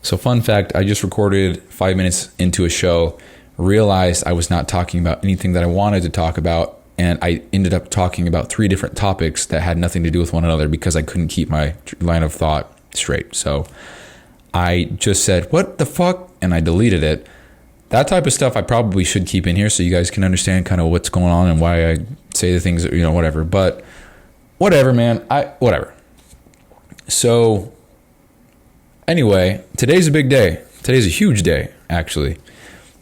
So fun fact, I just recorded 5 minutes into a show, realized I was not talking about anything that I wanted to talk about, and I ended up talking about 3 different topics that had nothing to do with one another because I couldn't keep my line of thought straight. So I just said, what the fuck? And I deleted it. That type of stuff I probably should keep in here so you guys can understand kind of what's going on and why I say the things, whatever. But whatever, man. Whatever. So anyway, today's a big day. Today's a huge day, actually,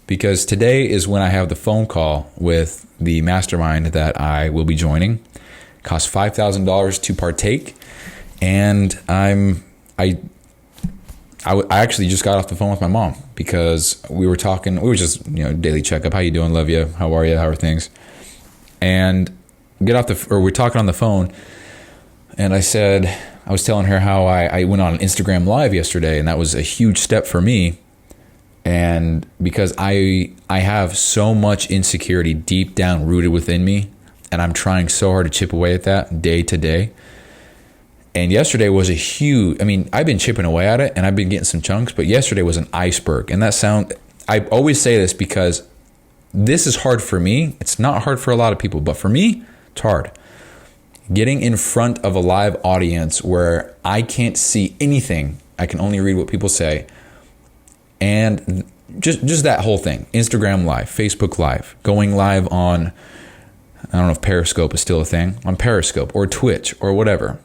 because today is when I have the phone call with the mastermind that I will be joining. It costs $5,000 to partake, and I actually just got off the phone with my mom because we were talking. We were just, daily checkup. How you doing? Love you. How are you? How are things? And we're talking on the phone, and I was telling her how I went on an Instagram Live yesterday, and that was a huge step for me. And because I have so much insecurity deep down rooted within me, and I'm trying so hard to chip away at that day to day. And yesterday was I've been chipping away at it and I've been getting some chunks, but yesterday was an iceberg. And I always say this because this is hard for me. It's not hard for a lot of people, but for me, it's hard. Getting in front of a live audience where I can't see anything. I can only read what people say. And just that whole thing, Instagram Live, Facebook Live, going live on, I don't know if Periscope is still a thing, on Periscope or Twitch or whatever.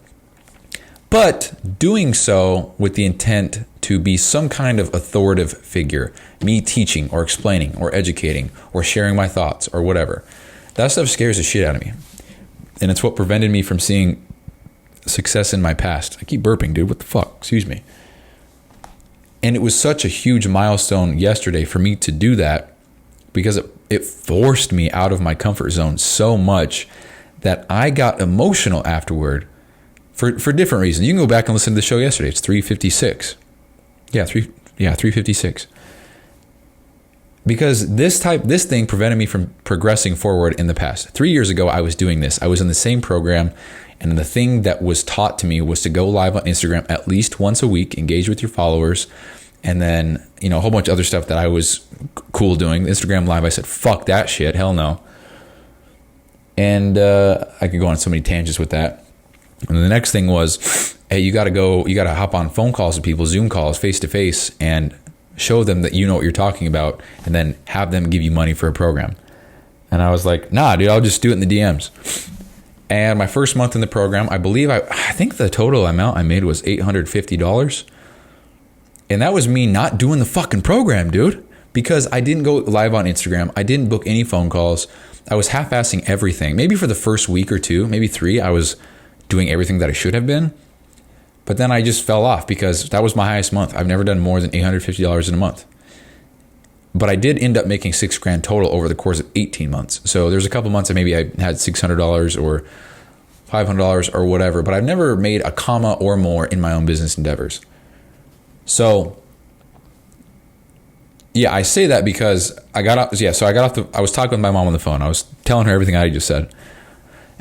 But doing so with the intent to be some kind of authoritative figure, me teaching or explaining or educating or sharing my thoughts or whatever, that stuff scares the shit out of me. And it's what prevented me from seeing success in my past. I keep burping, dude. What the fuck? Excuse me. And it was such a huge milestone yesterday for me to do that because it forced me out of my comfort zone so much that I got emotional afterward. For different reasons. You can go back and listen to the show yesterday. It's 356. 356. Because this thing prevented me from progressing forward in the past. 3 years ago, I was doing this. I was in the same program, and the thing that was taught to me was to go live on Instagram at least once a week, engage with your followers, and then, a whole bunch of other stuff that I was cool doing. Instagram Live, I said, fuck that shit. Hell no. And I could go on so many tangents with that. And the next thing was, hey, you got to hop on phone calls with people, Zoom calls, face to face, and show them that you know what you're talking about, and then have them give you money for a program. And I was like, nah, dude, I'll just do it in the DMs. And my first month in the program, I think the total amount I made was $850. And that was me not doing the fucking program, dude, because I didn't go live on Instagram. I didn't book any phone calls. I was half-assing everything. Maybe for the first week or 2, maybe 3, I was doing everything that I should have been. But then I just fell off because that was my highest month. I've never done more than $850 in a month. But I did end up making $6,000 total over the course of 18 months. So there's a couple months that maybe I had $600 or $500 or whatever, but I've never made a comma or more in my own business endeavors. So yeah, I say that because I was talking with my mom on the phone. I was telling her everything I just said.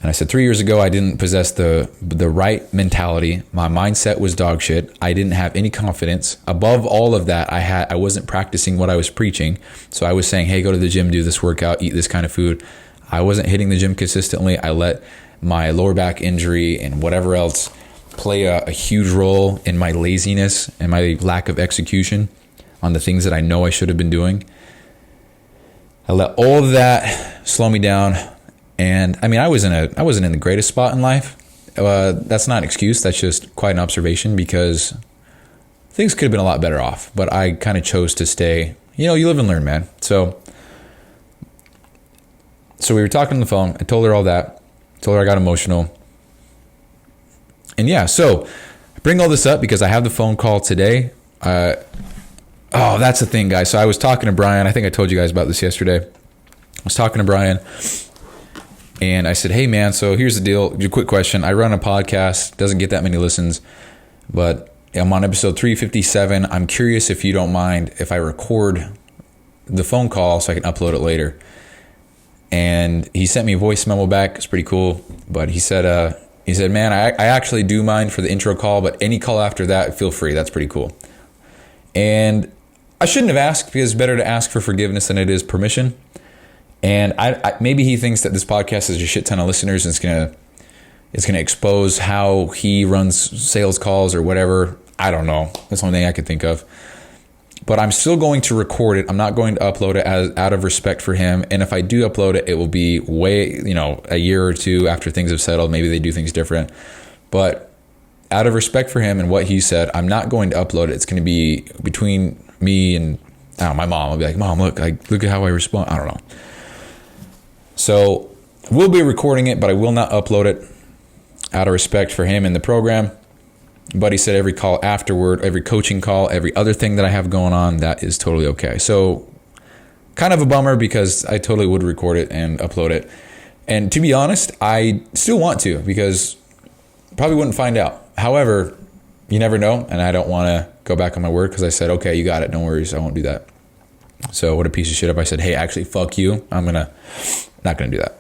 And I said 3 years ago, I didn't possess the right mentality. My mindset was dog shit. I didn't have any confidence. Above all of that, I wasn't practicing what I was preaching. So I was saying, hey, go to the gym, do this workout, eat this kind of food. I wasn't hitting the gym consistently. I let my lower back injury and whatever else play a huge role in my laziness and my lack of execution on the things that I know I should have been doing. I let all of that slow me down. And I wasn't in the greatest spot in life. That's not an excuse. That's just quite an observation because things could have been a lot better off. But I kind of chose to stay. You live and learn, man. So we were talking on the phone. I told her all that. I told her I got emotional. And yeah, so I bring all this up because I have the phone call today. That's the thing, guys. So I was talking to Brian. I think I told you guys about this yesterday. I was talking to Brian. And I said, hey, man, so here's the deal. Just a quick question. I run a podcast. Doesn't get that many listens. But I'm on episode 357. I'm curious if you don't mind if I record the phone call so I can upload it later. And he sent me a voice memo back. It's pretty cool. But he said, man, I actually do mind for the intro call. But any call after that, feel free. That's pretty cool. And I shouldn't have asked, because it's better to ask for forgiveness than it is permission. And I maybe he thinks that this podcast has a shit ton of listeners and it's gonna expose how he runs sales calls or whatever. I don't know. That's the only thing I could think of. But I'm still going to record it. I'm not going to upload it out of respect for him. And if I do upload it, it will be way, a year or two after things have settled. Maybe they do things different. But out of respect for him and what he said, I'm not going to upload it. It's going to be between me and my mom. I'll be like, Mom, look at how I respond. I don't know. So we'll be recording it, but I will not upload it out of respect for him in the program. But he said every call afterward, every coaching call, every other thing that I have going on, that is totally okay. So kind of a bummer, because I totally would record it and upload it. And to be honest, I still want to, because probably wouldn't find out. However, you never know. And I don't want to go back on my word, because I said, okay, you got it. No worries. I won't do that. So what a piece of shit if I said, hey, actually, fuck you. I'm not going to do that.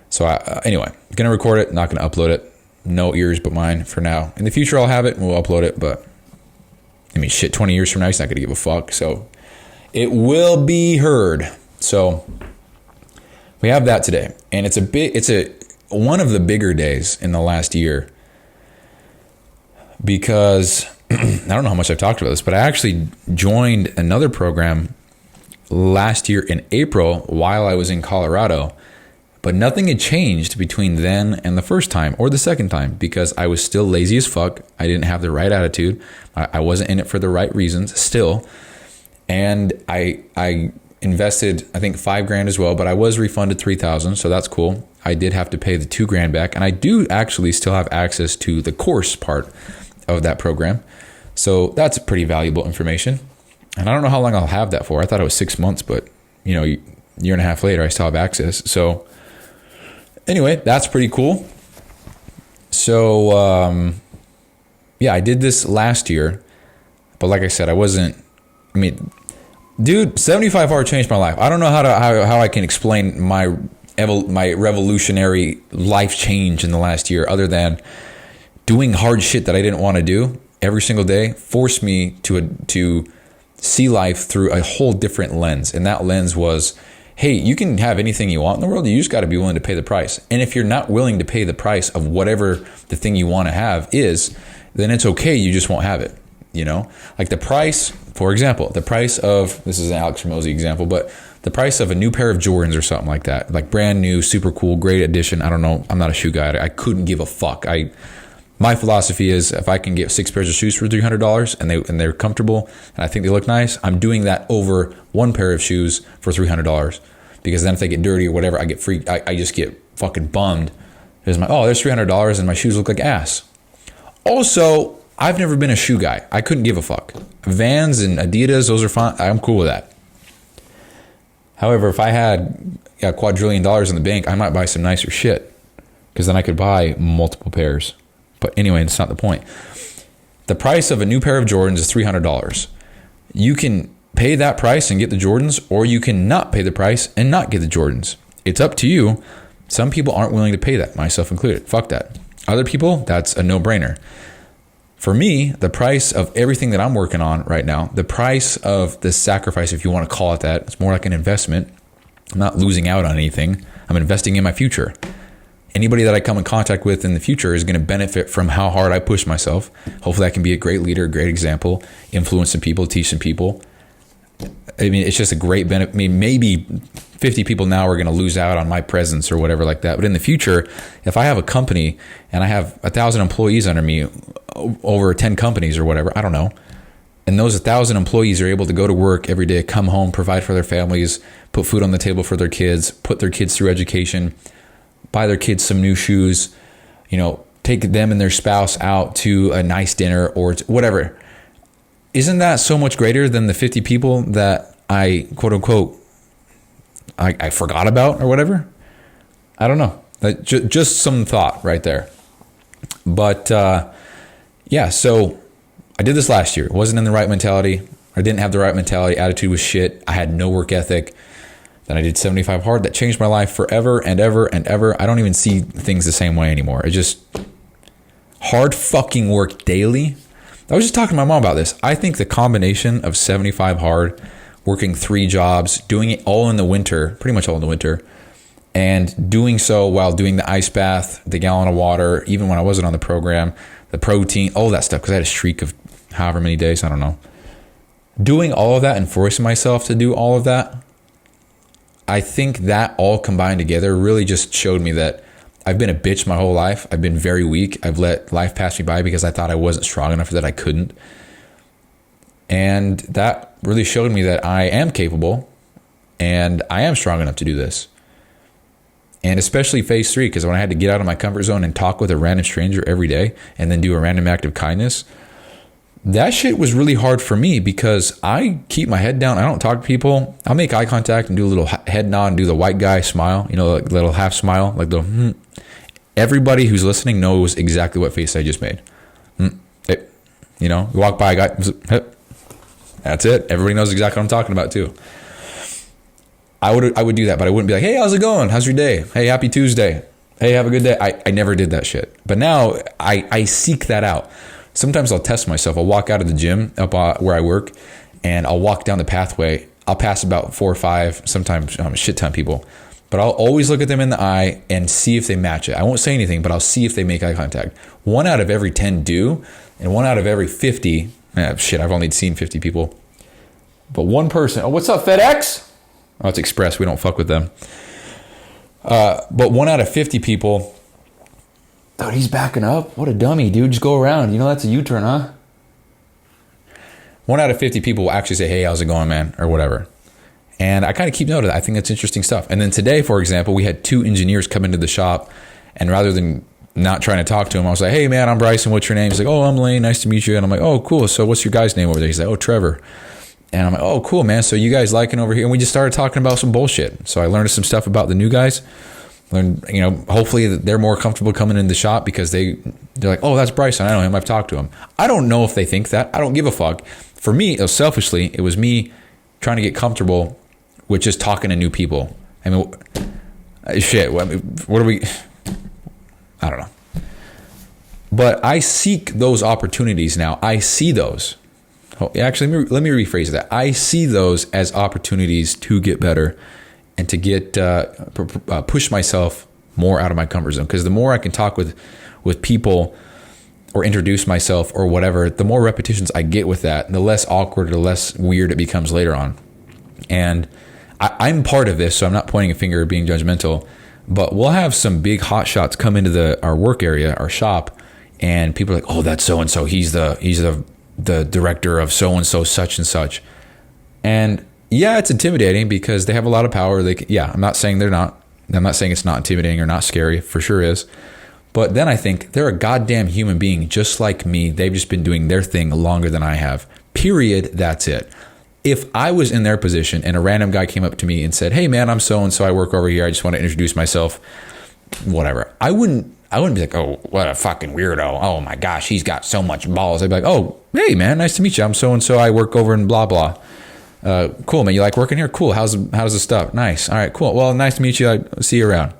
So anyway, going to record it, not going to upload it. No ears but mine for now. In the future, I'll have it and we'll upload it. But 20 years from now, he's not going to give a fuck. So it will be heard. So we have that today. And it's one of the bigger days in the last year, because I don't know how much I've talked about this, but I actually joined another program last year in April while I was in Colorado. But nothing had changed between then and the first time or the second time, because I was still lazy as fuck. I didn't have the right attitude. I wasn't in it for the right reasons still. And I invested, I think, $5,000 as well, but I was refunded $3,000. So that's cool. I did have to pay the $2,000 back. And I do actually still have access to the course part of that program. So that's pretty valuable information. And I don't know how long I'll have that for. I thought it was 6 months, but a year and a half later, I still have access. So anyway, that's pretty cool. So, I did this last year, but like I said, dude, 75 hard changed my life. I don't know how I can explain my revolutionary life change in the last year, other than doing hard shit that I didn't want to do every single day forced me to see life through a whole different lens. And that lens was, hey, you can have anything you want in the world. You just got to be willing to pay the price. And if you're not willing to pay the price of whatever the thing you want to have is, then it's okay. You just won't have it. Like the price, for example, this is an Alex Hormozi example, but the price of a new pair of Jordans or something like that, like brand new, super cool, great edition. I don't know. I'm not a shoe guy. I couldn't give a fuck. My philosophy is, if I can get 6 pairs of shoes for $300 and they're comfortable and I think they look nice, I'm doing that over one pair of shoes for $300. Because then if they get dirty or whatever, I get free. I just get fucking bummed. There's $300 and my shoes look like ass. Also, I've never been a shoe guy. I couldn't give a fuck. Vans and Adidas, those are fine. I'm cool with that. However, if I had a quadrillion dollars in the bank, I might buy some nicer shit, because then I could buy multiple pairs. But anyway, it's not the point. The price of a new pair of Jordans is $300. You can pay that price and get the Jordans, or you can not pay the price and not get the Jordans. It's up to you. Some people aren't willing to pay that, myself included. Fuck that. Other people, that's a no-brainer. For me, the price of everything that I'm working on right now, the price of the sacrifice, if you want to call it that, it's more like an investment. I'm not losing out on anything. I'm investing in my future. Anybody that I come in contact with in the future is going to benefit from how hard I push myself. Hopefully I can be a great leader, a great example, influence some people, teach some people. It's just a great benefit. Maybe 50 people now are going to lose out on my presence or whatever like that. But in the future, if I have a company and I have 1,000 employees under me, over 10 companies or whatever, I don't know, and those 1,000 employees are able to go to work every day, come home, provide for their families, put food on the table for their kids, put their kids through education, buy their kids some new shoes, take them and their spouse out to a nice dinner or whatever. Isn't that so much greater than the 50 people that I, quote unquote, I forgot about or whatever? I don't know. Just some thought right there. But so I did this last year. Wasn't in the right mentality. I didn't have the right mentality. Attitude was shit. I had no work ethic. Then I did 75 hard. That changed my life forever and ever and ever. I don't even see things the same way anymore. It just hard fucking work daily I was just talking to my mom about this. I think the combination of 75 hard, working 3 jobs, doing it all in the winter, pretty much all in the winter, and doing so while doing the ice bath, the gallon of water, even when I wasn't on the program, the protein, all that stuff, because I had a streak of however many days, I don't know. Doing all of that and forcing myself to do all of that, I think that all combined together really just showed me that I've been a bitch my whole life. I've been very weak. I've let life pass me by because I thought I wasn't strong enough, that I couldn't. And that really showed me that I am capable and I am strong enough to do this. And especially phase 3, because when I had to get out of my comfort zone and talk with a random stranger every day and then do a random act of kindness, that shit was really hard for me because I keep my head down. I don't talk to people. I'll make eye contact and do a little head nod and do the white guy smile, like little half smile, like the Everybody who's listening knows exactly what face I just made. Hey, you walk by a guy, that's it. Everybody knows exactly what I'm talking about too. I would do that, but I wouldn't be like, hey, how's it going? How's your day? Hey, happy Tuesday. Hey, have a good day. I never did that shit. But now I seek that out. Sometimes I'll test myself. I'll walk out of the gym up where I work, and I'll walk down the pathway. I'll pass about 4 or 5, sometimes a shit ton of people. But I'll always look at them in the eye and see if they match it. I won't say anything, but I'll see if they make eye contact. 1 out of every 10 do, and 1 out of every 50, I've only seen 50 people. But one person, what's up, FedEx? Oh, it's Express. We don't fuck with them. But 1 out of 50 people, oh, he's backing up? What a dummy, dude. Just go around. That's a U-turn, huh? 1 out of 50 people will actually say, hey, how's it going, man? Or whatever. And I kind of keep note of that. I think that's interesting stuff. And then today, for example, we had 2 engineers come into the shop, and rather than not trying to talk to him, I was like, hey, man, I'm Bryson. What's your name? He's like, oh, I'm Lane. Nice to meet you. And I'm like, oh, cool. So what's your guy's name over there? He's like, oh, Trevor. And I'm like, oh, cool, man. So you guys liking over here? And we just started talking about some bullshit. So I learned some stuff about the new guys. Learned, hopefully they're more comfortable coming in the shop because they're like, oh, that's Bryson. I know him. I've talked to him. I don't know if they think that. I don't give a fuck. For me, selfishly, it was me trying to get comfortable with just talking to new people. I mean, shit. What are we? I don't know. But I seek those opportunities now. I see those. Actually, let me rephrase that. I see those as opportunities to get better and to get push myself more out of my comfort zone. Because the more I can talk with people or introduce myself or whatever, the more repetitions I get with that, the less awkward or the less weird it becomes later on. And I'm part of this, so I'm not pointing a finger or being judgmental, but we'll have some big hot shots come into our work area, our shop, and people are like, oh, that's so-and-so. He's the director of so-and-so such and such. And yeah, it's intimidating because they have a lot of power. I'm not saying they're not. I'm not saying it's not intimidating or not scary. For sure is. But then I think they're a goddamn human being just like me. They've just been doing their thing longer than I have. Period. That's it. If I was in their position and a random guy came up to me and said, hey man, I'm so-and-so, I work over here, I just want to introduce myself, whatever. I wouldn't be like, oh, what a fucking weirdo. Oh my gosh, he's got so much balls. I'd be like, oh, hey man, nice to meet you. I'm so-and-so, I work over in blah, blah. Cool, man, you like working here? Cool, how's the stuff? Nice, all right, cool. Well, nice to meet you, I'll see you around.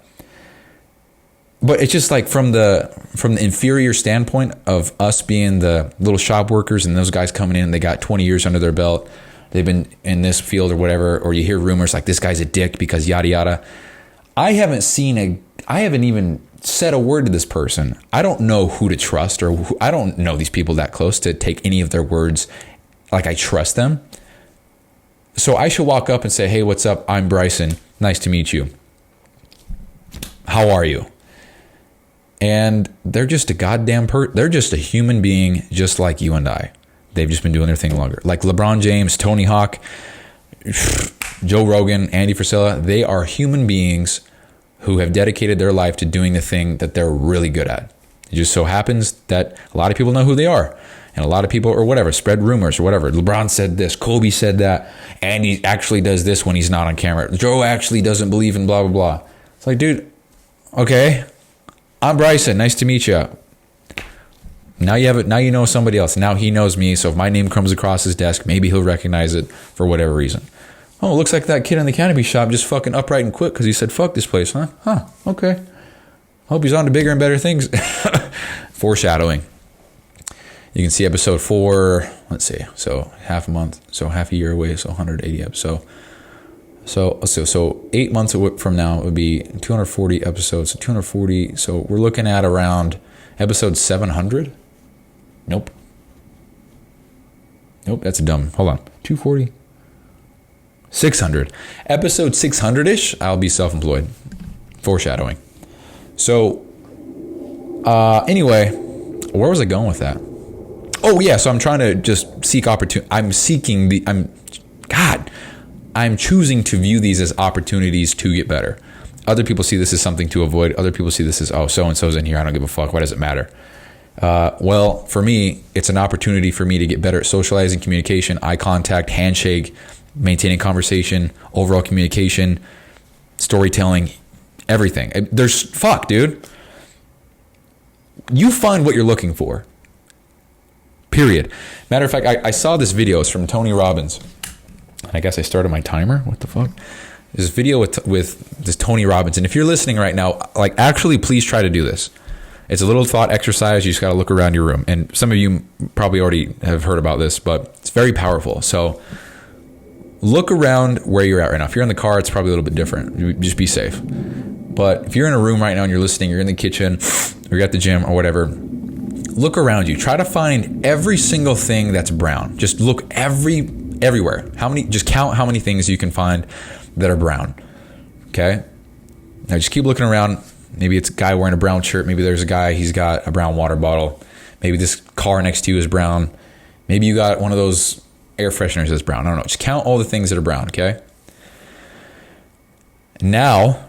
But it's just like from the inferior standpoint of us being the little shop workers and those guys coming in, they got 20 years under their belt. They've been in this field or whatever, or you hear rumors like this guy's a dick because yada, yada. I haven't even said a word to this person. I don't know who to trust I don't know these people that close to take any of their words like I trust them. So I should walk up and say, hey, what's up? I'm Bryson. Nice to meet you. How are you? And they're just a goddamn they're just a human being just like you and I. They've just been doing their thing longer. Like LeBron James, Tony Hawk, Joe Rogan, Andy Frisella, they are human beings who have dedicated their life to doing the thing that they're really good at. It just so happens that a lot of people know who they are. And a lot of people, or whatever, spread rumors or whatever. LeBron said this, Kobe said that, Andy actually does this when he's not on camera. Joe actually doesn't believe in blah, blah, blah. It's like, dude, okay, I'm Bryson. Nice to meet you. Now you know somebody else. Now he knows me. So if my name comes across his desk, maybe he'll recognize it for whatever reason. Oh, it looks like that kid in the cannabis shop just fucking upright and quit because he said, fuck this place, huh? Huh, okay. Hope he's on to bigger and better things. Foreshadowing. You can see episode 4, let's see, so half a month, so half a year away, so 180 episodes. So 8 months from now, it would be 240 episodes. So 240, so we're looking at around episode 700. Nope, that's a dumb, hold on, 240, 600. Episode 600-ish, I'll be self-employed. Foreshadowing. So, anyway, where was I going with that? Oh yeah, so I'm trying to just seek opportunity. I'm choosing to view these as opportunities to get better. Other people see this as something to avoid. Other people see this as, oh, so-and-so's in here, I don't give a fuck, why does it matter? Well, for me, it's an opportunity for me to get better at socializing, communication, eye contact, handshake, maintaining conversation, overall communication, storytelling, everything. Dude. You find what you're looking for. Period. Matter of fact, I saw this video. It's from Tony Robbins. I guess I started my timer. What the fuck? This video with this Tony Robbins. And if you're listening right now, like, actually, please try to do this. It's a little thought exercise. You just got to look around your room. And some of you probably already have heard about this, but it's very powerful. So look around where you're at right now. If you're in the car, it's probably a little bit different. Just be safe. But if you're in a room right now and you're listening, you're in the kitchen, or you're at the gym or whatever, look around you. Try to find every single thing that's brown. Just look everywhere. Just count how many things you can find that are brown. Okay? Now just keep looking around. Maybe it's a guy wearing a brown shirt. Maybe there's a guy, he's got a brown water bottle. Maybe this car next to you is brown. Maybe you got one of those air fresheners that's brown. I don't know. Just count all the things that are brown, okay? Now,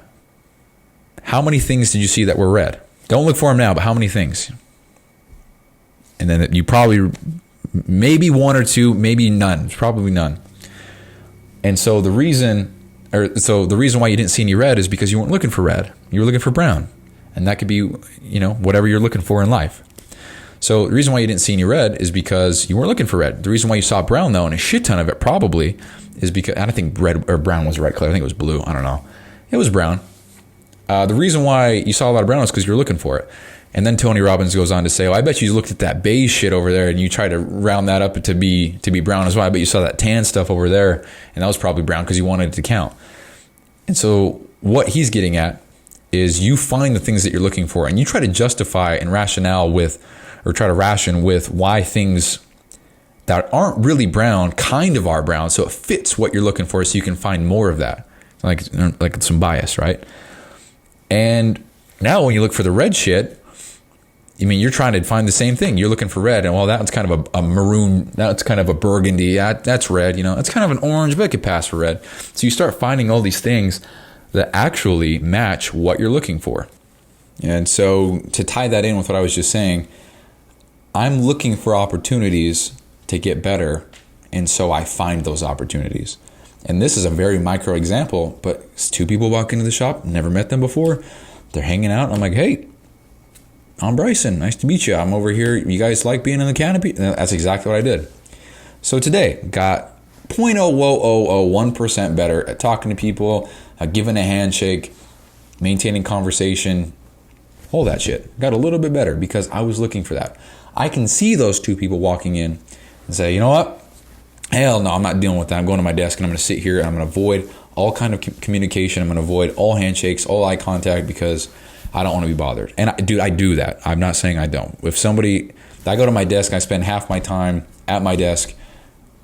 how many things did you see that were red? Don't look for them now, but how many things? And then you probably, maybe one or two, maybe none. Probably none. And so the reason why you didn't see any red is because you weren't looking for red. You were looking for brown. And that could be, whatever you're looking for in life. So the reason why you didn't see any red is because you weren't looking for red. The reason why you saw brown, though, and a shit ton of it probably, is because, I don't think red or brown was the right color. I think it was blue. I don't know. It was brown. The reason why you saw a lot of brown is because you were looking for it. And then Tony Robbins goes on to say, I bet you looked at that beige shit over there and you tried to round that up to be brown as well. I bet you saw that tan stuff over there and that was probably brown because you wanted it to count. And so what he's getting at is you find the things that you're looking for and you try to justify and try to ration with why things that aren't really brown kind of are brown. So it fits what you're looking for so you can find more of that. Like some bias, right? And now when you look for the red shit, you're trying to find the same thing. You're looking for red, and well, that's kind of a maroon, that's kind of a burgundy, that's red, that's kind of an orange, but it could pass for red. So you start finding all these things that actually match what you're looking for. And so to tie that in with what I was just saying, I'm looking for opportunities to get better, and so I find those opportunities. And this is a very micro example, but it's two people walk into the shop, never met them before. They're hanging out. I'm like, hey, I'm Bryson. Nice to meet you. I'm over here. You guys like being in the canopy? And that's exactly what I did. So today, got 0.0001% better at talking to people, giving a handshake, maintaining conversation, all that shit. Got a little bit better because I was looking for that. I can see those two people walking in and say, you know what? Hell no, I'm not dealing with that. I'm going to my desk and I'm going to sit here and I'm going to avoid all kind of communication. I'm going to avoid all handshakes, all eye contact because I don't want to be bothered. And I do that. I'm not saying I don't. If I go to my desk, I spend half my time at my desk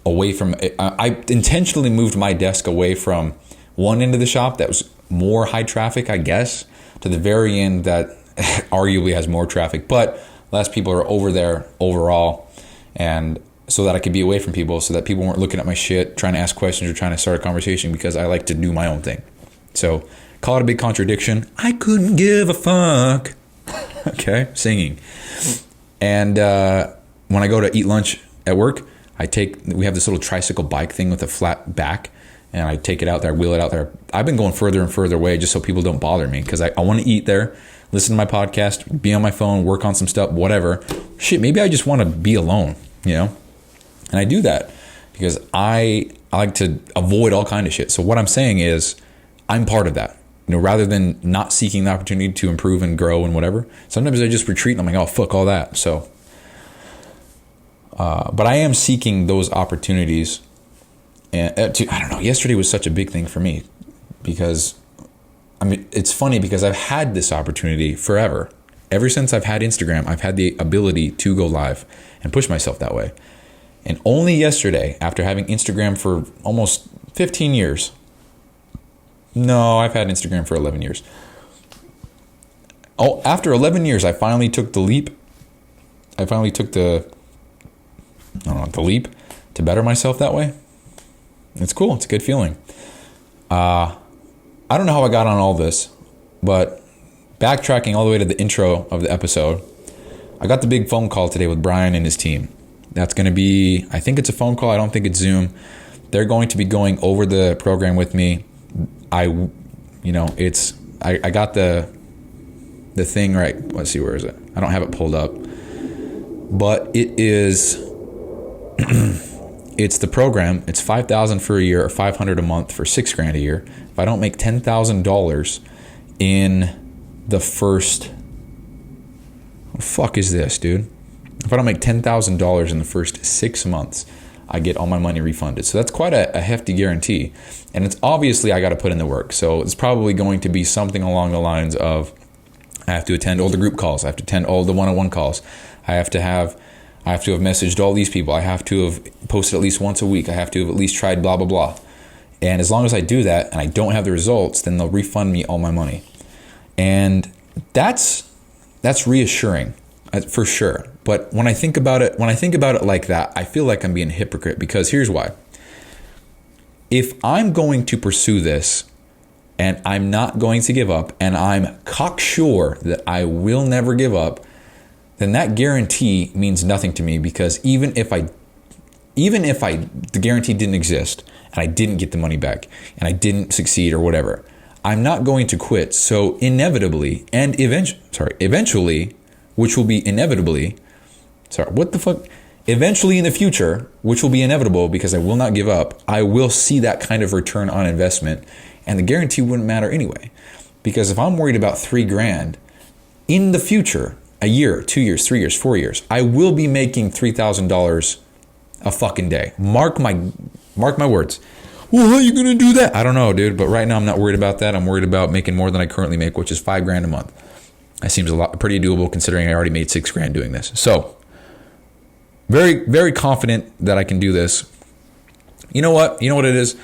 away from, I intentionally moved my desk away from one end of the shop that was more high traffic, I guess, to the very end that arguably has more traffic, but less people are over there overall. And so that I could be away from people, so that people weren't looking at my shit, trying to ask questions or trying to start a conversation because I like to do my own thing. So call it a big contradiction. I couldn't give a fuck. Okay, singing. And when I go to eat lunch at work, we have this little tricycle bike thing with a flat back, and I take it out there, wheel it out there. I've been going further and further away just so people don't bother me because I want to eat there, listen to my podcast, be on my phone, work on some stuff, whatever. Shit, maybe I just want to be alone, And I do that because I like to avoid all kind of shit. So what I'm saying is I'm part of that. Rather than not seeking the opportunity to improve and grow and whatever, sometimes I just retreat and I'm like, oh, fuck all that. So But I am seeking those opportunities. And I don't know, yesterday was such a big thing for me because, I mean, it's funny because I've had this opportunity forever. Ever since I've had Instagram, I've had the ability to go live and push myself that way. And only yesterday, after having Instagram for almost 15 years, no, I've had Instagram for 11 years. Oh, after 11 years, I finally took the leap. I finally took the leap to better myself that way. It's cool. It's a good feeling. I don't know how I got on all this, but backtracking all the way to the intro of the episode, I got the big phone call today with Brian and his team. That's going to be, I think it's a phone call. I don't think it's Zoom. They're going to be going over the program with me. I got the thing right. Let's see, where is it? I don't have it pulled up. But it is, it's the program. It's $5,000 for a year or $500 a month for $6,000 a year. If I don't make $10,000 in the first, what the fuck is this, dude? If I don't make $10,000 in the first 6 months, I get all my money refunded. So that's quite a hefty guarantee. And it's obviously I got to put in the work. So it's probably going to be something along the lines of I have to attend all the group calls. I have to attend all the one-on-one calls. I have to have messaged all these people. I have to have posted at least once a week. I have to have at least tried blah, blah, blah. And as long as I do that and I don't have the results, then they'll refund me all my money. And that's reassuring for sure. But when I think about it like that, I feel like I'm being a hypocrite because here's why. If I'm going to pursue this and I'm not going to give up and I'm cocksure that I will never give up, then that guarantee means nothing to me because even if the guarantee didn't exist and I didn't get the money back and I didn't succeed or whatever, I'm not going to quit. So inevitably and eventually, which will be inevitably, eventually in the future, which will be inevitable because I will not give up, I will see that kind of return on investment and the guarantee wouldn't matter anyway. Because if I'm worried about $3,000 in the future, a year, 2 years, 3 years, 4 years, I will be making $3,000 a fucking day. Mark my words. Well, how are you going to do that? I don't know, dude. But right now I'm not worried about that. I'm worried about making more than I currently make, which is $5,000 a month. That seems pretty doable considering I already made $6,000 doing this. So very, very confident that I can do this. You know what? You know what it is?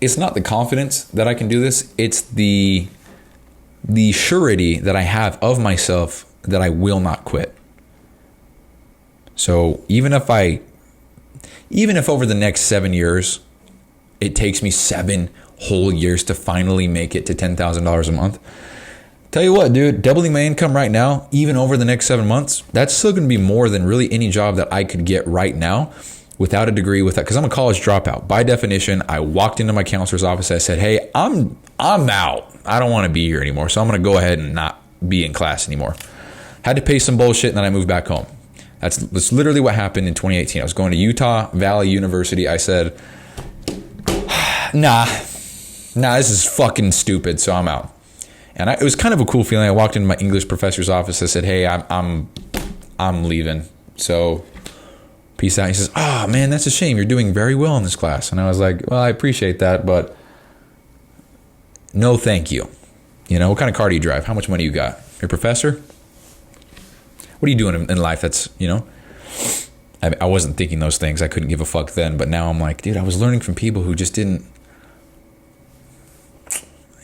It's not the confidence that I can do this. It's the surety that I have of myself that I will not quit. So even if over the next 7 years, it takes me 7 whole years to finally make it to $10,000 a month. Tell you what, dude, doubling my income right now, even over the next 7 months, that's still going to be more than really any job that I could get right now without a degree, because I'm a college dropout. By definition, I walked into my counselor's office. I said, hey, I'm out. I don't want to be here anymore. So I'm going to go ahead and not be in class anymore. Had to pay some bullshit, and then I moved back home. That's literally what happened in 2018. I was going to Utah Valley University. I said, nah, this is fucking stupid, so I'm out. And it was kind of a cool feeling. I walked into my English professor's office. I said, hey, I'm leaving. So peace out. He says, oh, man, that's a shame. You're doing very well in this class. And I was like, well, I appreciate that, but no thank you. You know, what kind of car do you drive? How much money you got? Your professor? What are you doing in life? That's, you know, I wasn't thinking those things. I couldn't give a fuck then. But now I'm like, dude, I was learning from people who just didn't.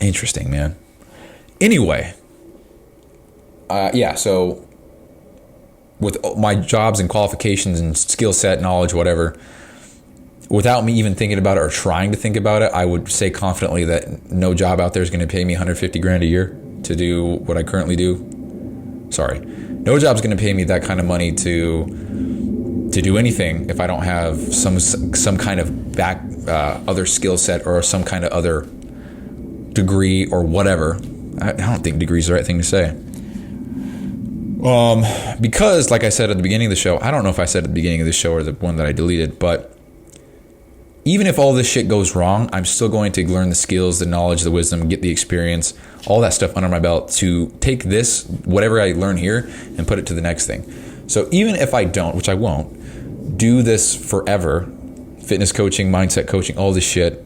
Interesting, man. Anyway, so with my jobs and qualifications and skill set, knowledge, whatever, without me even thinking about it or trying to think about it, I would say confidently that no job out there is going to pay me $150,000 a year to do what I currently do. Sorry. No job's going to pay me that kind of money to do anything if I don't have some kind of other skill set or some kind of other degree or whatever. I don't think degree is the right thing to say. Because, like I said at the beginning of the show, I don't know if I said at the beginning of the show or the one that I deleted, but even if all this shit goes wrong, I'm still going to learn the skills, the knowledge, the wisdom, get the experience, all that stuff under my belt to take this, whatever I learn here, and put it to the next thing. So even if I don't, which I won't, do this forever, fitness coaching, mindset coaching, all this shit,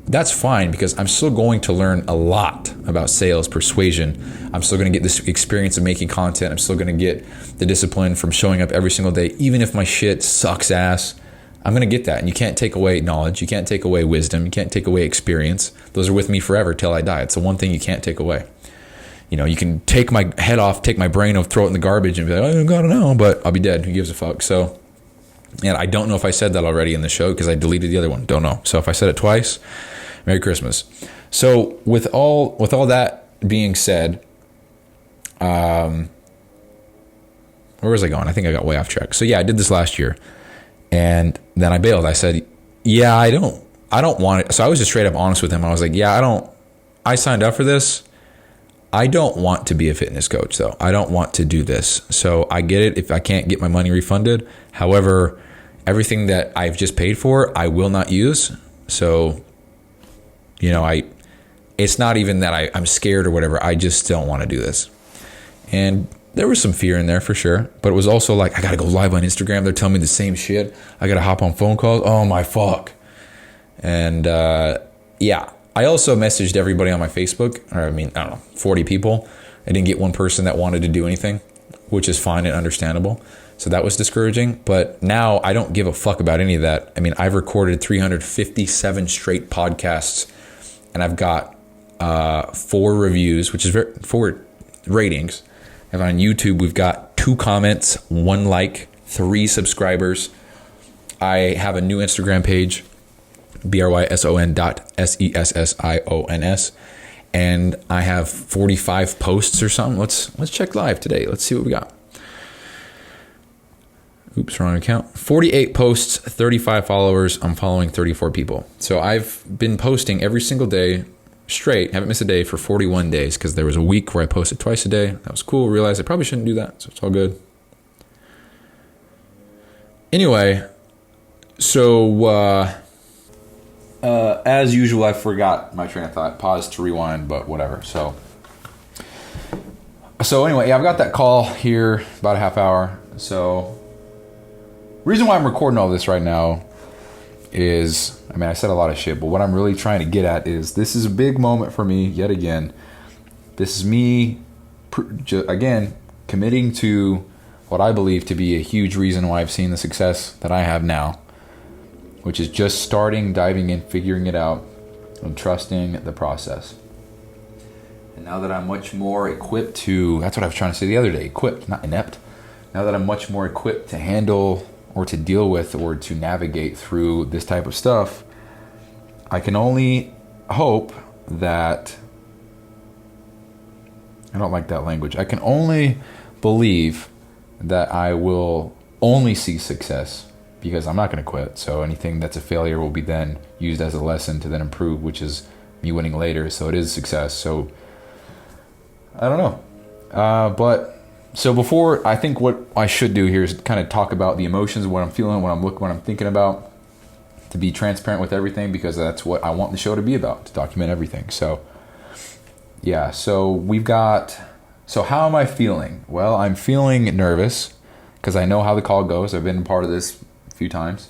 that's fine, because I'm still going to learn a lot about sales, persuasion. I'm still going to get this experience of making content. I'm still going to get the discipline from showing up every single day. Even if my shit sucks ass, I'm going to get that. And you can't take away knowledge. You can't take away wisdom. You can't take away experience. Those are with me forever till I die. It's the one thing you can't take away. You know, you can take my head off, take my brain off, throw it in the garbage and be like, I don't know, but I'll be dead. Who gives a fuck? So, and I don't know if I said that already in the show because I deleted the other one. Don't know. So if I said it twice, Merry Christmas. So with all that being said, where was I going? I think I got way off track. So yeah, I did this last year, and then I bailed. I said, yeah, I don't want it. So I was just straight up honest with him. I was like, yeah, I signed up for this. I don't want to be a fitness coach though. I don't want to do this. So I get it if I can't get my money refunded. However, everything that I've just paid for, I will not use. So, you know, it's not even that I'm scared or whatever. I just don't want to do this. And there was some fear in there for sure. But it was also like, I got to go live on Instagram. They're telling me the same shit. I got to hop on phone calls. Oh my fuck. And yeah. I also messaged everybody on my Facebook, or I don't know, 40 people. I didn't get one person that wanted to do anything, which is fine and understandable. So that was discouraging. But now I don't give a fuck about any of that. I mean, I've recorded 357 straight podcasts, and I've got 4 reviews, which is 4 ratings. And on YouTube, we've got 2 comments, 1 like, 3 subscribers. I have a new Instagram page, BRYSON.SESSIONS, and I have 45 posts or something. Let's check live today. Let's see what we got. Oops, wrong account. 48 posts, 35 followers. I'm following 34 people. So I've been posting every single day straight. Haven't missed a day for 41 days because there was a week where I posted twice a day. That was cool. Realized I probably shouldn't do that, so it's all good. Anyway, so as usual, I forgot my train of thought. Pause to rewind, but whatever. So anyway, yeah, I've got that call here about a half hour. So reason why I'm recording all this right now is, I said a lot of shit, but what I'm really trying to get at is this is a big moment for me yet again. This is me, again, committing to what I believe to be a huge reason why I've seen the success that I have now, which is just starting, diving in, figuring it out, and trusting the process. And now that I'm much more equipped to, that's what I was trying to say the other day, equipped, not inept. Now that I'm much more equipped to handle or to deal with or to navigate through this type of stuff, I can only hope that, I don't like that language, I can only believe that I will only see success, because I'm not going to quit. So anything that's a failure will be then used as a lesson to then improve, which is me winning later. So it is success. So I don't know. But so before, I think what I should do here is kind of talk about the emotions, what I'm feeling, what I'm thinking about, to be transparent with everything, because that's what I want the show to be about, to document everything. So yeah, so how am I feeling? Well, I'm feeling nervous because I know how the call goes. I've been a part of this few times.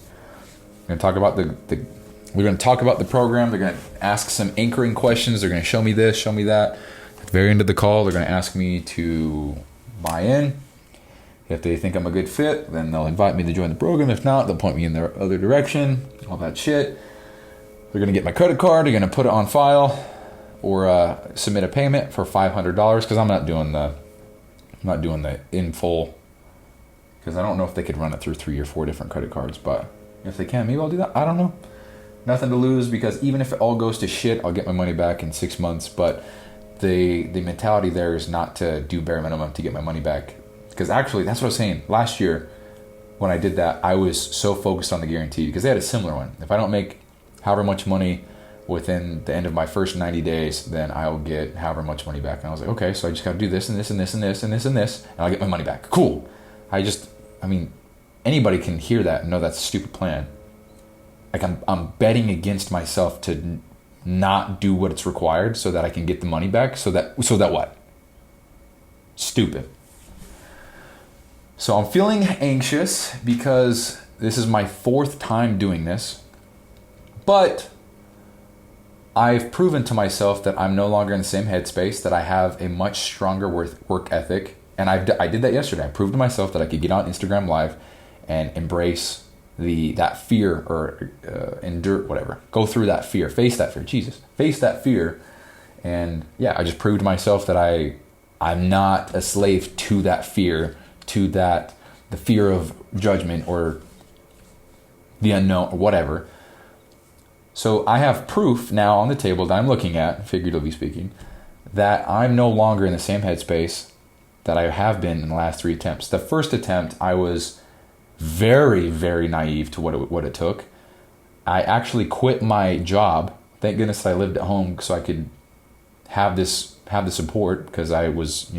We're going to talk about we're going to talk about the program. They're going to ask some anchoring questions. They're going to show me this, show me that. At the very end of the call, they're going to ask me to buy in. If they think I'm a good fit, then they'll invite me to join the program. If not, they'll point me in their other direction, all that shit. They're going to get my credit card. They're going to put it on file or submit a payment for $500, because I'm not doing the in full, because I don't know if they could run it through 3 or 4 different credit cards, but if they can, maybe I'll do that. I don't know. Nothing to lose, because even if it all goes to shit, I'll get my money back in 6 months. But the mentality there is not to do bare minimum to get my money back. Because actually, that's what I was saying. Last year, when I did that, I was so focused on the guarantee, because they had a similar one. If I don't make however much money within the end of my first 90 days, then I'll get however much money back. And I was like, okay, so I just got to do this and this and this and this and this and this, and I'll get my money back. Cool. Anybody can hear that and know that's a stupid plan. Like I'm betting against myself to not do what it's required so that I can get the money back. So that what? Stupid. So I'm feeling anxious because this is my 4th time doing this, but I've proven to myself that I'm no longer in the same headspace, that I have a much stronger work ethic. And I did that yesterday. I proved to myself that I could get on Instagram Live and embrace that fear, or endure, whatever. Go through that fear. Face that fear. Jesus. Face that fear. And yeah, I just proved to myself that I'm not a slave to that fear, to the fear of judgment or the unknown or whatever. So I have proof now on the table that I'm looking at, figuratively speaking, that I'm no longer in the same headspace that I have been in the last 3 attempts. The first attempt, I was very, very naive to what it took. I actually quit my job. Thank goodness I lived at home so I could have the support, because I was,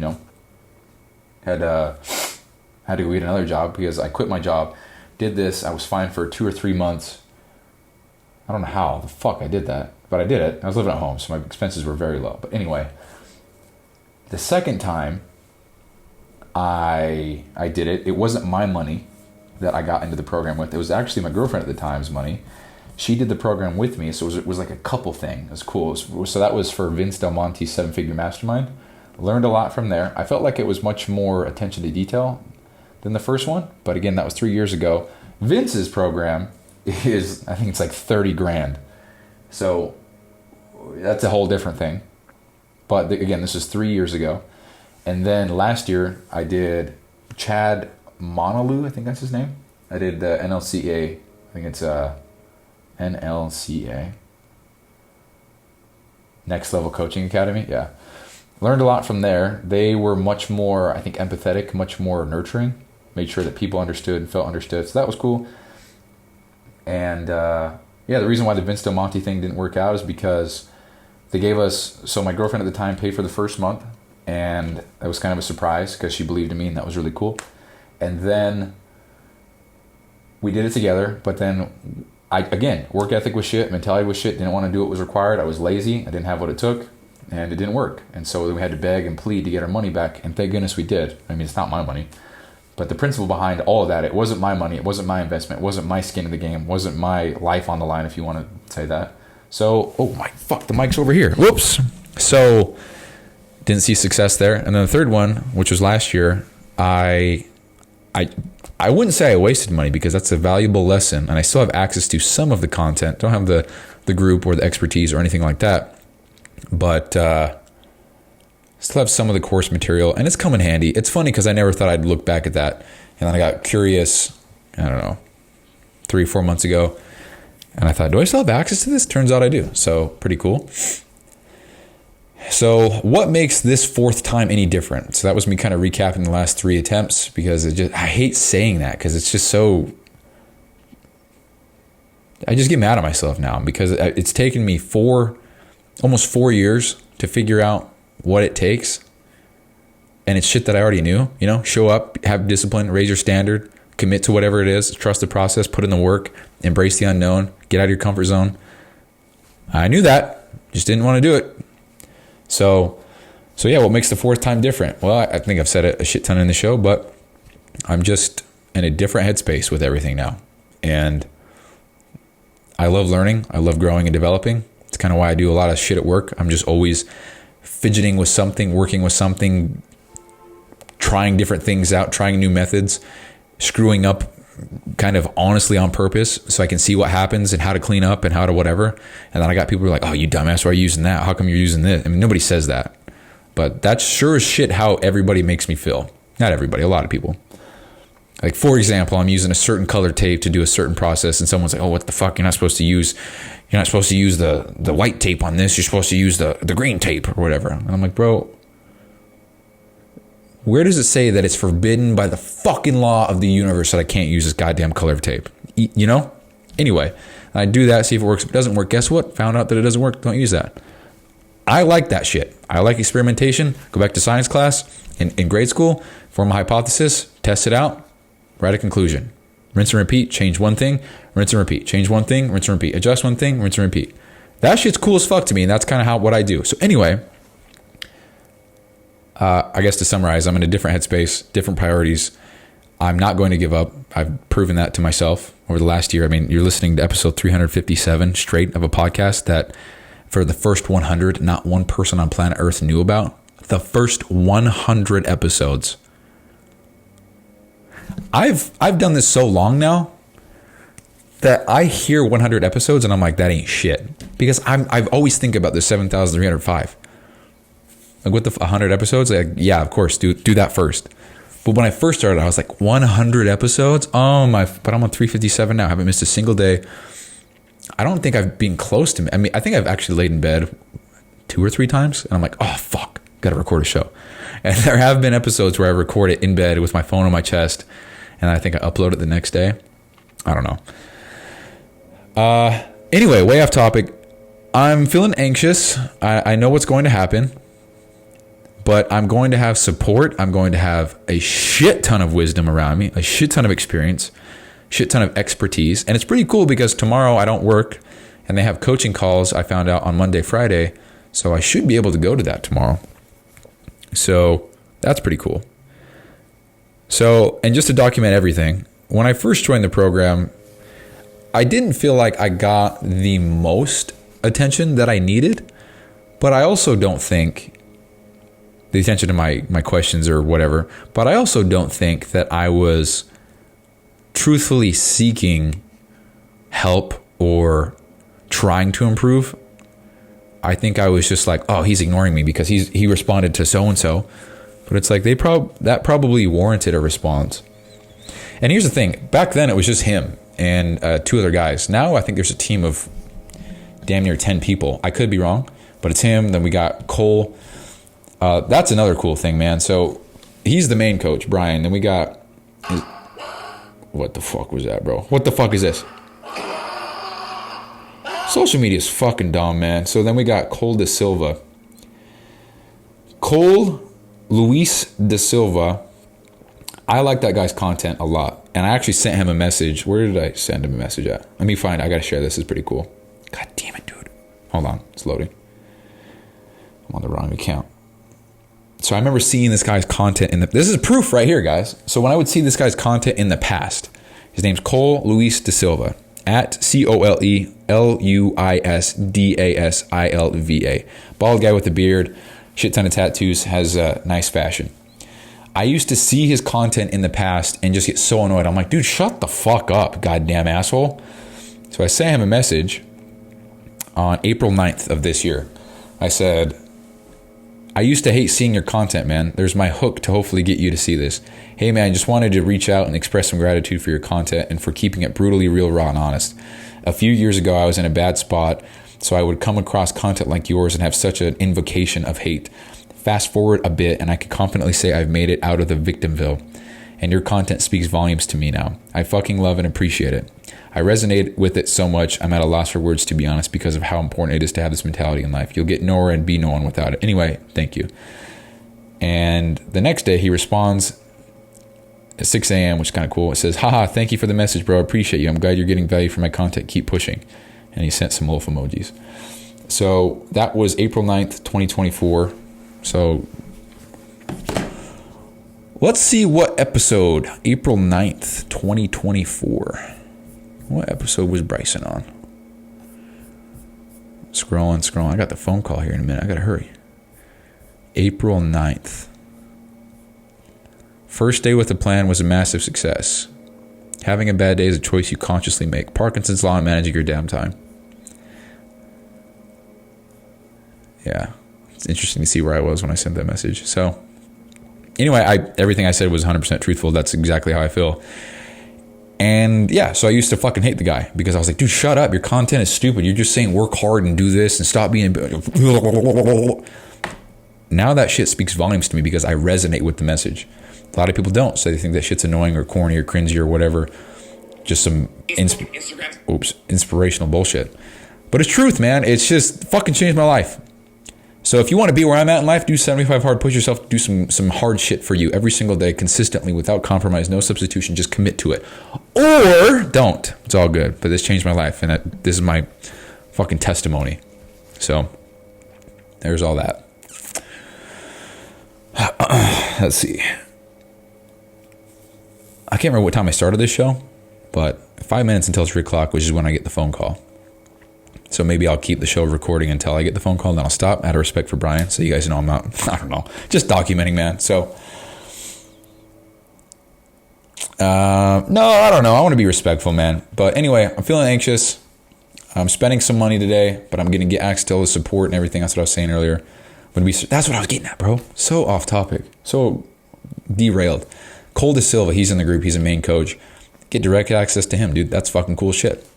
had to go get another job, because I quit my job, did this. I was fine for 2 or 3 months. I don't know how the fuck I did that, but I did it. I was living at home, so my expenses were very low. But anyway, the second time I did it, it wasn't my money that I got into the program with. It was actually my girlfriend at the time's money. She did the program with me, so it was like a couple thing. It was cool. So that was for Vince Del Monte's 7-Figure Mastermind. Learned a lot from there. I felt like it was much more attention to detail than the first one, but again, that was 3 years ago. Vince's program is, I think it's like 30 grand. So that's a whole different thing. But again, this is 3 years ago. And then last year I did Chad Monalou, I think that's his name. I did the NLCA. I think it's NLCA. Next Level Coaching Academy. Yeah. Learned a lot from there. They were much more, I think, empathetic, much more nurturing. Made sure that people understood and felt understood. So that was cool. And the reason why the Vince Del Monte thing didn't work out is because they gave us, so my girlfriend at the time paid for the first month, and that was kind of a surprise because she believed in me, and that was really cool. And then we did it together, but then work ethic was shit, mentality was shit, didn't want to do what was required. I was lazy, I didn't have what it took, and it didn't work. And so we had to beg and plead to get our money back, and thank goodness we did. I mean, it's not my money. But the principle behind all of that, it wasn't my money, it wasn't my investment, it wasn't my skin in the game, it wasn't my life on the line, if you want to say that. So, the mic's over here. Whoops. So, didn't see success there. And then the third one, which was last year, I wouldn't say I wasted money, because that's a valuable lesson, and I still have access to some of the content. Don't have the group or the expertise or anything like that, but still have some of the course material, and it's come in handy. It's funny because I never thought I'd look back at that, and then I got curious, I don't know, 3 or 4 months ago, and I thought, do I still have access to this? Turns out I do. So pretty cool. So what makes this 4th time any different? So that was me kind of recapping the last 3 attempts, because I hate saying that, because it's just so, I just get mad at myself now, because it's taken me almost 4 years to figure out what it takes, and it's shit that I already knew. Show up, have discipline, raise your standard, commit to whatever it is, trust the process, put in the work, embrace the unknown, get out of your comfort zone. I knew that, just didn't want to do it. So yeah, what makes the 4th time different? Well, I think I've said it a shit ton in the show, but I'm just in a different headspace with everything now, and I love learning, I love growing and developing. It's kind of why I do a lot of shit at work. I'm just always fidgeting with something, working with something, trying different things out, trying new methods, screwing up kind of honestly on purpose so I can see what happens and how to clean up and how to whatever. And then I got people who are like, oh, you dumbass, why are you using that? How come you're using this? I mean, nobody says that. But that's sure as shit how everybody makes me feel. Not everybody, a lot of people. Like, for example, I'm using a certain color tape to do a certain process, and someone's like, oh, what the fuck? You're not supposed to use the white tape on this. You're supposed to use the green tape or whatever. And I'm like, bro, where does it say that it's forbidden by the fucking law of the universe that I can't use this goddamn color of tape? Anyway, I do that, see if it works. If it doesn't work, guess what? Found out that it doesn't work. Don't use that. I like that shit. I like experimentation. Go back to science class in grade school, form a hypothesis, test it out, write a conclusion. Rinse and repeat, change one thing, rinse and repeat. Change one thing, rinse and repeat. Adjust one thing, rinse and repeat. That shit's cool as fuck to me, and that's kind of what I do. So anyway, I guess to summarize, I'm in a different headspace, different priorities. I'm not going to give up. I've proven that to myself. over the last year. I mean, you're listening to episode 357 straight of a podcast that for the first 100, not one person on planet Earth knew about. The first 100 episodes. I've done this so long now that I hear 100 episodes and I'm like, that ain't shit. Because I've always think about the 7,305. Like with the 100 episodes, like, yeah, of course, do that first. But when I first started, I was like, 100 episodes? Oh my, but I'm on 357 now. I haven't missed a single day. I don't think I've been close to, I mean, I think I've actually laid in bed 2 or 3 times. And I'm like, oh, fuck, gotta record a show. And there have been episodes where I record it in bed with my phone on my chest. And I think I upload it the next day. I don't know. Anyway, way off topic. I'm feeling anxious. I know what's going to happen. But I'm going to have support. I'm going to have a shit ton of wisdom around me, a shit ton of experience, shit ton of expertise. And it's pretty cool because tomorrow I don't work and they have coaching calls, I found out, on Monday, Friday. So I should be able to go to that tomorrow. So that's pretty cool. So, and just to document everything, when I first joined the program, I didn't feel like I got the most attention that I needed, but I also don't think the attention to my questions or whatever, but I also don't think that I was truthfully seeking help or trying to improve. I think I was just like, oh, he's ignoring me because he responded to so-and-so. But it's like that probably warranted a response. And here's the thing. Back then, it was just him and 2 other guys. Now I think there's a team of damn near 10 people. I could be wrong, but it's him. Then we got Cole. That's another cool thing, man. So he's the main coach, Brian. Then we got... What the fuck was that, bro? What the fuck is this? Social media is fucking dumb, man. So then we got Cole De Silva. Cole Luis De Silva. I like that guy's content a lot. And I actually sent him a message. Where did I send him a message at? Let me find it. I got to share this. It's pretty cool. God damn it, dude. Hold on. It's loading. I'm on the wrong account. So I remember seeing this guy's content this is proof right here, guys. So when I would see this guy's content in the past, his name's Cole Luis De Silva, at ColeLuisDasilva. Bald guy with a beard, shit ton of tattoos, has nice fashion. I used to see his content in the past and just get so annoyed. I'm like, dude, shut the fuck up, goddamn asshole. So I sent him a message on April 9th of this year. I said, I used to hate seeing your content, man. There's my hook to hopefully get you to see this. Hey, man, I just wanted to reach out and express some gratitude for your content and for keeping it brutally real, raw, and honest. A few years ago, I was in a bad spot, so I would come across content like yours and have such an invocation of hate. Fast forward a bit, and I can confidently say I've made it out of the victimville. And your content speaks volumes to me now. I fucking love and appreciate it. I resonate with it so much, I'm at a loss for words, to be honest, because of how important it is to have this mentality in life. You'll get nowhere and be no one without it. Anyway, thank you. And the next day, he responds at 6 a.m., which is kind of cool. It says, haha, thank you for the message, bro. I appreciate you. I'm glad you're getting value from my content. Keep pushing. And he sent some wolf emojis. So that was April 9th, 2024. So let's see what episode, April 9th, 2024. What episode was Bryson on? Scrolling. I got the phone call here in a minute. I got to hurry. April 9th. First day with a plan was a massive success. Having a bad day is a choice you consciously make. Parkinson's law and managing your downtime. Yeah. It's interesting to see where I was when I sent that message. So anyway, everything I said was 100% truthful. That's exactly how I feel. And yeah, so I used to fucking hate the guy because I was like, dude, shut up. Your content is stupid. You're just saying work hard and do this and stop being... Now that shit speaks volumes to me because I resonate with the message. A lot of people don't, so they think that shit's annoying or corny or cringy or whatever. Just some inspirational bullshit. But it's truth, man. It's just fucking changed my life. So if you want to be where I'm at in life, do 75 hard, push yourself to do some hard shit for you every single day, consistently, without compromise, no substitution, just commit to it. Or don't. It's all good. But this changed my life, and this is my fucking testimony. So there's all that. Let's see. I can't remember what time I started this show, but 5 minutes until 3 o'clock, which is when I get the phone call. So maybe I'll keep the show recording until I get the phone call, and then I'll stop out of respect for Brian. So you guys know I'm not, I don't know, just documenting, man. So, no, I don't know. I want to be respectful, man. But anyway, I'm feeling anxious. I'm spending some money today, but I'm going to get access to all the support and everything. That's what I was saying earlier. That's what I was getting at, bro. So off topic. So derailed. Cole De Silva, he's in the group. He's a main coach. Get direct access to him, dude. That's fucking cool shit.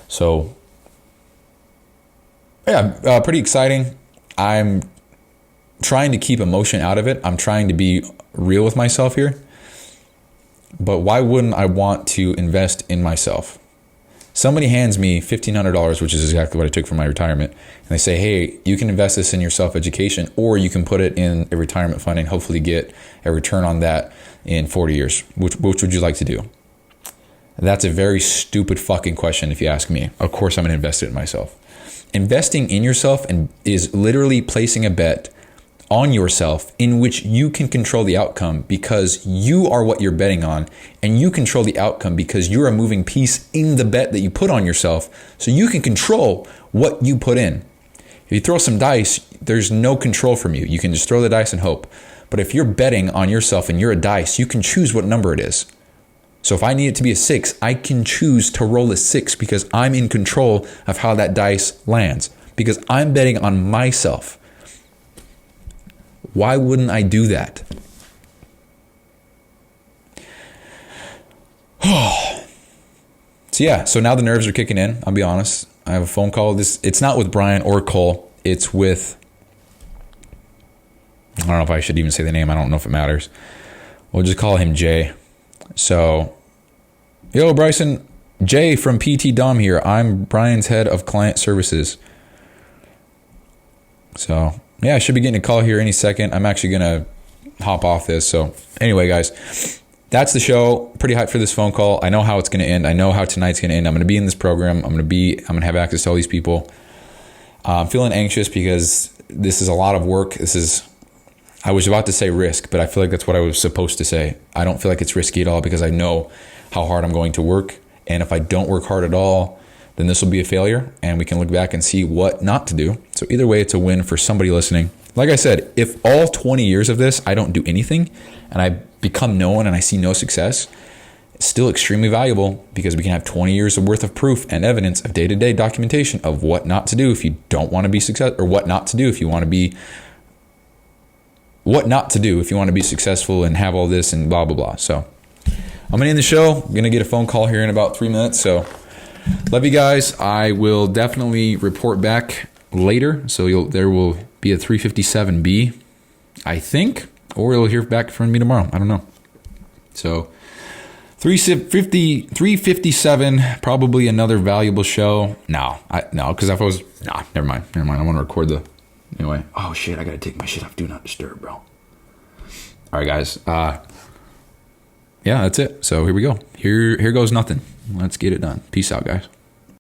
So, yeah, pretty exciting. I'm trying to keep emotion out of it. I'm trying to be real with myself here. But why wouldn't I want to invest in myself? Somebody hands me $1,500, which is exactly what I took from my retirement, and they say, hey, you can invest this in your self-education, or you can put it in a retirement fund and hopefully get a return on that in 40 years. Which would you like to do? That's a very stupid fucking question if you ask me. Of course I'm going to invest it in myself. Investing in yourself is literally placing a bet on yourself in which you can control the outcome because you are what you're betting on, and you control the outcome because you're a moving piece in the bet that you put on yourself, so you can control what you put in. If you throw some dice, there's no control from you. You can just throw the dice and hope. But if you're betting on yourself and you're a dice, you can choose what number it is. So if I need it to be a 6, I can choose to roll a 6 because I'm in control of how that dice lands, because I'm betting on myself. Why wouldn't I do that? So now the nerves are kicking in. I'll be honest. I have a phone call. It's not with Brian or Cole. It's with, I don't know if I should even say the name. I don't know if it matters. We'll just call him Jay. So, yo, Bryson, Jay from PT Dom here. I'm Brian's head of client services. So, yeah, I should be getting a call here any second. I'm actually going to hop off this. So, anyway, guys, that's the show. Pretty hyped for this phone call. I know how it's going to end. I know how tonight's going to end. I'm going to be in this program. I'm going to have access to all these people. I'm feeling anxious because this is a lot of work. I was about to say risk, but I feel like that's what I was supposed to say. I don't feel like it's risky at all because I know how hard I'm going to work. And if I don't work hard at all, then this will be a failure, and we can look back and see what not to do. So either way, it's a win for somebody listening. Like I said, if all 20 years of this, I don't do anything and I become known and I see no success, it's still extremely valuable because we can have 20 years of worth of proof and evidence of day-to-day documentation of what not to do if you don't want to be successful, or what not to do if you want to be successful and have all this and blah, blah, blah. So I'm going to end the show. I'm going to get a phone call here in about 3 minutes. So love you guys. I will definitely report back later. So there will be a 357B, I think, or you'll hear back from me tomorrow. I don't know. So 357, probably another valuable show. No, because if I was, never mind. I want to record anyway. Oh shit, I got to take my shit off. Do not disturb, bro. All right, guys. Yeah, that's it. So here we go. Here goes nothing. Let's get it done. Peace out, guys.